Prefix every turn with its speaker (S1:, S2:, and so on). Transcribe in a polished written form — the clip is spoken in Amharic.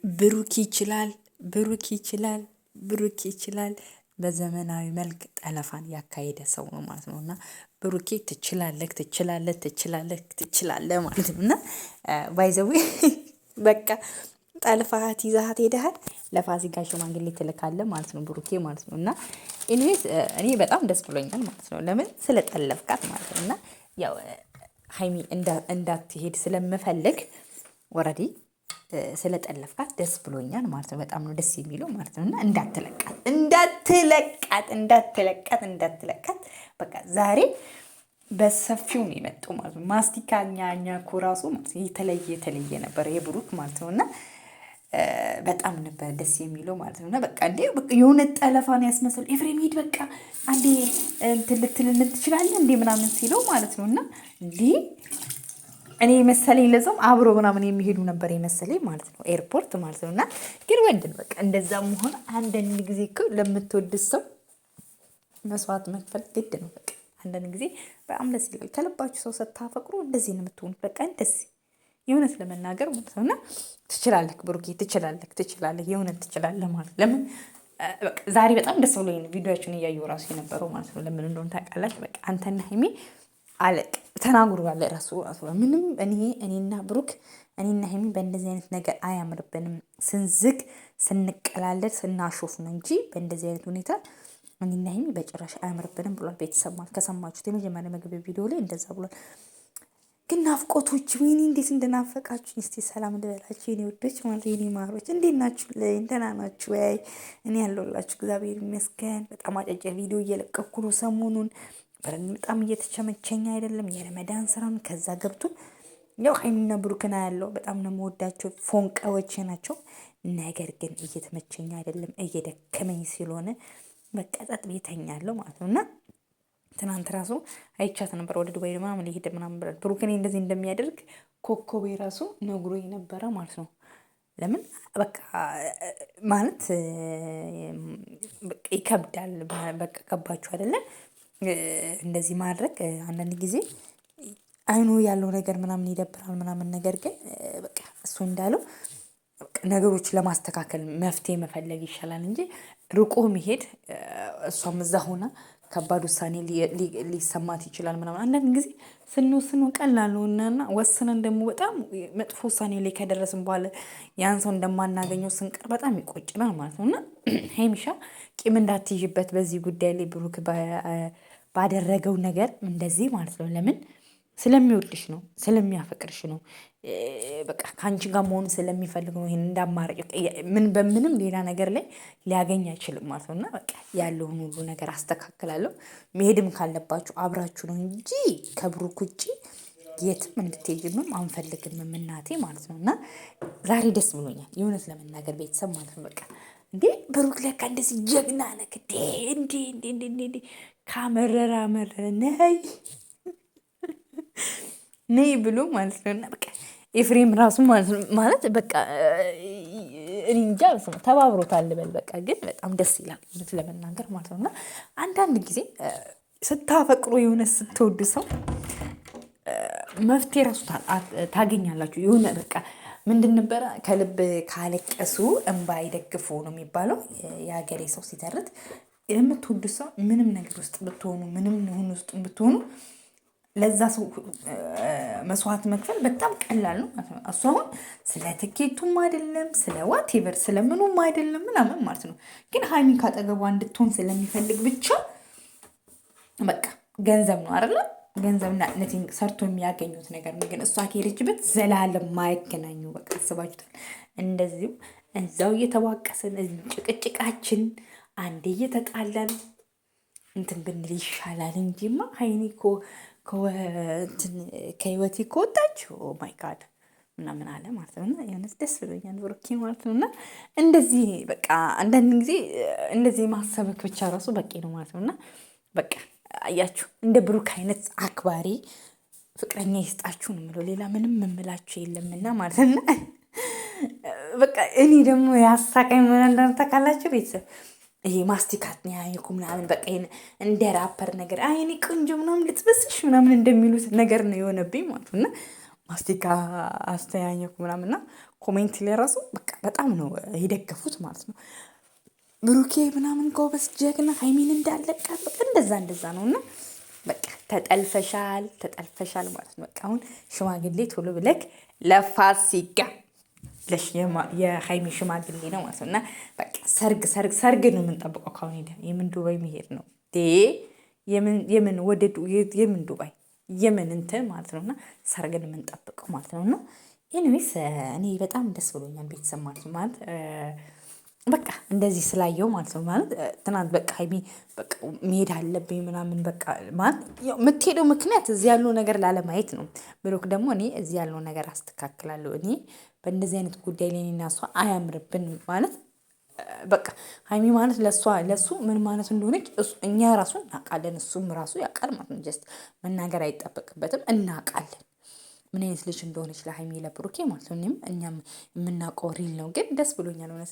S1: ብሩክ ይችላል፣ ብሩክ ይችላል፣ ብሩክ ይችላል። በዘመናዊ መልክ ጠለፋን ያካሄደ ሰው ነው ማለት ነው። እና ብሩኬ ትችላለህ፣ ትችላለህ፣ ትችላለህ፣ ትችላለህ ማለት ነው። እና ባይዘዌ በቃ ጠልፋሃት ይዛሃት ሄደሃል፣ ለፋሲካ ሽማግሌ ትልካለህ ማለት ነው ብሩኬ ማለት ነው። እና ኢኒዌይስ እኔ በጣም ደስ ብሎኛል ማለት ነው። ለምን ስለጠለፍካት ማለት ነው። እና ያው ሀይሚ እንዳትሄድ ስለምፈልግ ወረዲ ስለጠለፍካት ደስ ብሎኛል ማለት ነው። በጣም ነው ደስ የሚለው ማለት ነው። እና እንዳትለቃት እንዳትለቃት እንዳትለቃት እንዳትለቃት በቃ ዛሬ በሰፊው ነው የመጣው ማለት ነው። ማስቲካ ኛኛ እኮ ራሱ የተለየ ነበር የብሩክ ማለት ነው። እና በጣም ነበር ደስ የሚለው ማለት ነው። እና በቃ እንዴ የሆነ ጠለፋን ያስመስል ኤፍሬም ሂድ በቃ አንዴ እንትን ልትልልን ትችላለህ እንዴ ምናምን ሲለው ማለት ነው። እና እንዲህ እኔ መሰለኝ ለዛም አብሮ ምናምን የሚሄዱ ነበር የመሰለኝ ማለት ነው፣ ኤርፖርት ማለት ነው። እና ግን ወንድን በቃ እንደዛም ሆነ አንዳንድ ጊዜ እኮ ለምትወድ ሰው መስዋዕት መክፈል ግድ ነው። በቃ አንዳንድ ጊዜ በጣም ደስ ይላል። ከልባችሁ ሰው ስታፈቅሩ እንደዚህ ነው የምትሆኑት። በቃ እንደዚህ የእውነት ለመናገር ማለት ነው። እና ትችላለህ ብሩኬ፣ ትችላለህ፣ ትችላለህ፣ የእውነት ትችላለህ ማለት ለምን ዛሬ በጣም ደስ ብሎኝ ቪዲዮዎችን እያየሁ ራሱ የነበረው ማለት ነው። ለምን እንደሆነ ታውቃላችሁ? በቃ አንተና ሀይሚ አለቅ ተናግሮ ያለ ራሱ ምንም እኔና ብሩክ እኔና ሀይሚ በእንደዚህ አይነት ነገር አያምርብንም። ስንዝግ ስንቀላለድ ስናሾፍ ነው እንጂ በእንደዚህ አይነት ሁኔታ እኔና ሀይሚ በጭራሽ አያምርብንም ብሏል። ቤተሰብ ማለት ከሰማችሁት የመጀመሪያ መግቢያ ቪዲዮ ላይ እንደዛ ብሏል። ግን ናፍቆቶች ወይኔ እንዴት እንደናፈቃችሁ እስቲ ሰላም ልበላችሁ የኔ ወዶች ማለት የኔ ማሮች፣ እንዴት ናችሁ? ደህና ናችሁ ወይ? እኔ ያለሁላችሁ እግዚአብሔር ይመስገን። በጣም አጫጭር ቪዲዮ እየለቀኩ ነው ሰሞኑን። በጣም እየተቸመቸኝ አይደለም። የረመዳን ስራም ከዛ ገብቶ ያው ሀይሚና ብሩክና ያለው በጣም ነው የምወዳቸው፣ ፎንቃዎቼ ናቸው። ነገር ግን እየተመቸኝ አይደለም፣ እየደከመኝ ስለሆነ በቃ ጸጥ ቤተኛለሁ ማለት ነው። እና ትናንት ራሱ አይቻት ነበር ወደ ዱባይ ምናምን ሊሄድ ምናምን ብላል። ብሩክኔ እንደዚህ እንደሚያደርግ ኮኮቤ ራሱ ነግሮኝ ነበረ ማለት ነው። ለምን በቃ ማለት ይከብዳል። በቃ ከባችሁ አይደለም እንደዚህ ማድረግ አንዳንድ ጊዜ አይኑ ያለው ነገር ምናምን ይደብራል ምናምን። ነገር ግን በቃ እሱ እንዳለው ነገሮች ለማስተካከል መፍትሄ መፈለግ ይሻላል እንጂ ርቆ መሄድ እሷም እዛ ሆና ከባድ ውሳኔ ሊሰማት ይችላል ምናምን። አንዳንድ ጊዜ ስንወስነው ቀላል ነው እና ወስነን ደግሞ በጣም መጥፎ ውሳኔ ላይ ከደረስን በኋላ ያን ሰው እንደማናገኘው ስንቀር በጣም ይቆጭናል ማለት ነው። እና ሀይሚሻ ቂም እንዳትይዥበት በዚህ ጉዳይ ላይ ብሩክ ባደረገው ነገር እንደዚህ ማለት ነው። ለምን ስለሚወድሽ ነው፣ ስለሚያፈቅርሽ ነው። በቃ ከአንቺ ጋር መሆኑ ስለሚፈልግ ነው። ይሄን እንዳማራጭ በምንም ሌላ ነገር ላይ ሊያገኝ አይችልም ማለት ነው። እና በቃ ያለውን ሁሉ ነገር አስተካክላለሁ። መሄድም ካለባችሁ አብራችሁ ነው እንጂ ከብሩክ ውጭ የትም እንድትሄጂምም አንፈልግም እናቴ ማለት ነው። እና ዛሬ ደስ ብሎኛል የእውነት ለመናገር ቤተሰብ ማለት ነው። በቃ እንዴ ብሩክ ለካ እንደዚህ ጀግና ነህ እንዴ ካመረረ አመረረ ነይ ብሎ ማለት ነው። እና በቃ ኤፍሬም ራሱ ማለት በቃ እኔ እንጃ ተባብሮታል ልበል። በቃ ግን በጣም ደስ ይላል እውነት ለመናገር ማለት ነው። እና አንዳንድ ጊዜ ስታፈቅሩ የሆነ ስትወዱ ሰው መፍትሄ ራሱ ታገኛላችሁ። የሆነ በቃ ምንድን ነበረ ከልብ ካለቀሱ እንባ ይደግፉ ነው የሚባለው የሀገሬ ሰው ሲተርት። የምትወዱ ሰው ምንም ነገር ውስጥ ብትሆኑ ምንም ውስጥ ብትሆኑ ለዛ ሰው መስዋዕት መክፈል በጣም ቀላል ነው ማለት ነው። እሱ አሁን ስለ ትኬቱም አይደለም ስለ ዋቴቨር ስለምኑም አይደለም ምናምን ማለት ነው። ግን ሀይሚ ካጠገቧ እንድትሆን ስለሚፈልግ ብቻ በቃ ገንዘብ ነው አይደለም፣ ገንዘብና ነቲንግ ሰርቶ የሚያገኙት ነገር ነው። ግን እሷ ከሄደችበት ዘላለም ማይገናኙ በቃ አስባችሁታል። እንደዚሁ እዛው እየተዋቀስን ጭቅጭቃችን አንዴ እየተጣላን እንትን ብንል ይሻላል እንጂማ ሀይሚ እኮ ከህይወቴ ከወጣች ማይ ጋድ ምናምን አለ ማለት ነው። እና የሆነስ ደስ ብሎኛል ብሩኬ ማለት ነው። እና እንደዚህ በቃ አንዳንድ ጊዜ እንደዚህ ማሰብክ ብቻ ራሱ በቂ ነው ማለት ነው። እና በቃ አያችሁ እንደ ብሩክ አይነት አክባሪ ፍቅረኛ ይስጣችሁ ነው የምለው። ሌላ ምንም የምላችሁ የለምና ማለት ነው። በቃ እኔ ደግሞ ያሳቀኝ ምን እንደሆነ ታውቃላችሁ ቤተሰብ? ይሄ ማስቲካት ነው ያየኩ ምናምን በቃ እንደ ራፐር ነገር አይኔ ቆንጆ ምናምን ልትበስሽ ምናምን እንደሚሉት ነገር ነው የሆነብኝ ማለት ነው። እና ማስቲካ አስተያየኩ ምናምንና ኮሜንት ላይ ራሱ በቃ በጣም ነው የደገፉት ማለት ነው። ብሩኬ ምናምን ጎበዝ ጀግና ሀይሚን እንዳለቃት በቃ እንደዛ ነው። እና በቃ ተጠልፈሻል ማለት ነው። በቃ አሁን ሽማግሌ ቶሎ ብለክ ለፋሲካ የሀይሚ ሽማግሌ ነው ማለት ነው። እና በቃ ሰርግ ነው የምንጠብቀው። ካሁን ሄደ የምን ዱባይ መሄድ ነው የምን የምን ዱባይ የምን እንትን ማለት ነው። እና ሰርግን የምንጠብቀው ማለት ነው። እና ኤኒዌይስ እኔ በጣም ደስ ብሎኛል ቤተሰብ ማለት ነው። ማለት በቃ እንደዚህ ስላየው ማለት ነው። ማለት ትናንት በቃ ሀይሚ በቃ መሄድ አለብኝ ምናምን በቃ ማለት የምትሄደው ምክንያት እዚህ ያለው ነገር ላለማየት ነው። ብሩክ ደግሞ እኔ እዚህ ያለው ነገር አስተካክላለሁ፣ እኔ በእንደዚህ አይነት ጉዳይ ላይ እኔና እሷ አያምርብን ማለት በቃ ሀይሚ ማለት ለሱ ምን ማለት እንደሆነች እኛ ራሱ እናውቃለን፣ እሱም ራሱ ያውቃል ማለት ነው። ጀስት መናገር አይጠበቅበትም፣ እናውቃለን ምን አይነት ልጅ እንደሆነች ለሀይሚ ለብሩኬ ማለት ነው። እኛም የምናውቀው ሪል ነው። ግን ደስ ብሎኛል እውነት